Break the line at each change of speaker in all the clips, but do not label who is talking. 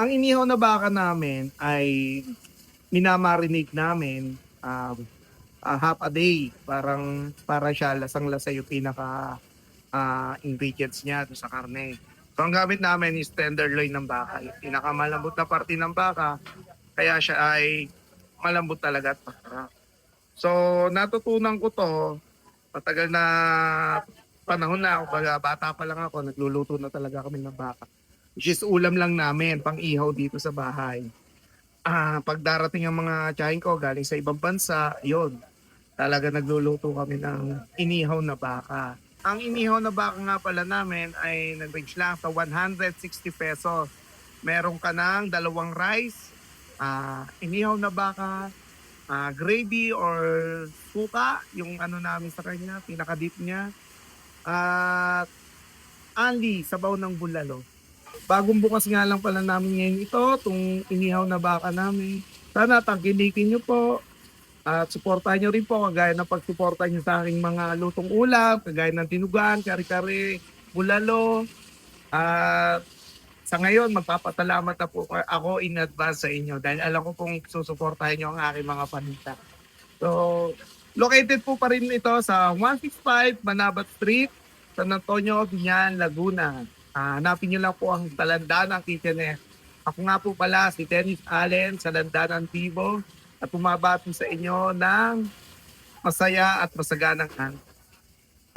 Ang inihaw na baka namin ay minamarinate namin half a day. Para siya lasang-lasa yung pinaka ingredients niya doon sa karne. So ang gamit namin is tenderloin ng baka. Yung pinakamalambot na parte ng baka, kaya siya ay malambot talaga at masarap. So natutunan ko to, matagal na panahon na, kumbaga bata pa lang ako, nagluluto na talaga kami ng baka. Which is ulam lang namin, pang ihaw dito sa bahay. Pag darating ang mga tiyahin ko galing sa ibang bansa, yon talaga nagluluto kami ng inihaw na baka. Ang inihaw na baka nga pala namin ay nag-range lang sa 160 pesos. Meron ka ng dalawang rice, inihaw na baka, gravy or suka, yung ano namin sa kanya, pinaka-dip niya. At only sabaw ng bulalo. Bagong bukas nga lang pala namin ngayon ito, itong inihaw na baka namin. Sana tangkilikin nyo po at suportahan nyo rin po kagaya ng pagsuporta nyo sa aking mga lutong ulam, kagaya ng tinugan, kare-kare, bulalo. At sa ngayon, magpapasalamat na po ako in advance sa inyo dahil alam ko kung susuportahan nyo ang aking mga paninda. So, located po pa rin ito sa 165 Manabat Street, San Antonio, Binyan, Laguna. Hanapin nyo lang po ang Talandanan Kitchener. Ako nga po pala si Dennis Allen sa Talandanan Tibo at bumabati sa inyo ng masaya at masaganang araw.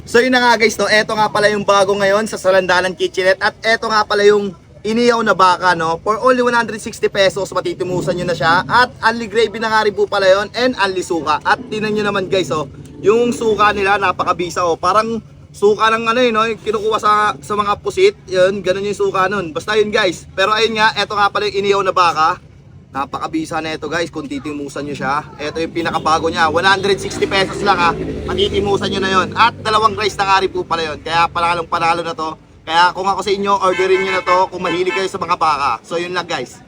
So yun na nga guys, no? Eto nga pala yung bago ngayon sa Salandanan Kitchenette. At eto nga pala yung iniyaw na baka, no? For only 160 pesos, matitimusan nyo na siya. At only gravy na nga rin po pala yun, and only suka. At tinan nyo naman guys, oh, yung suka nila napakabisa, oh. Parang suka ng ano yun, no? Yung kinukuha sa mga pusit. Yun, ganun yung suka nun. Basta yun guys. Pero ayun nga, eto nga pala yung iniyaw na baka. Napakabisa na ito guys, kung titimusan nyo siya. Ito yung pinakabago niya, 160 pesos lang ha. Matitimusan nyo na yon. At dalawang rice na nga rin po pala yun. Kaya panalo na to. Kaya kung ako sa inyo, orderin nyo na to kung mahilig kayo sa mga baka. So yun lang guys.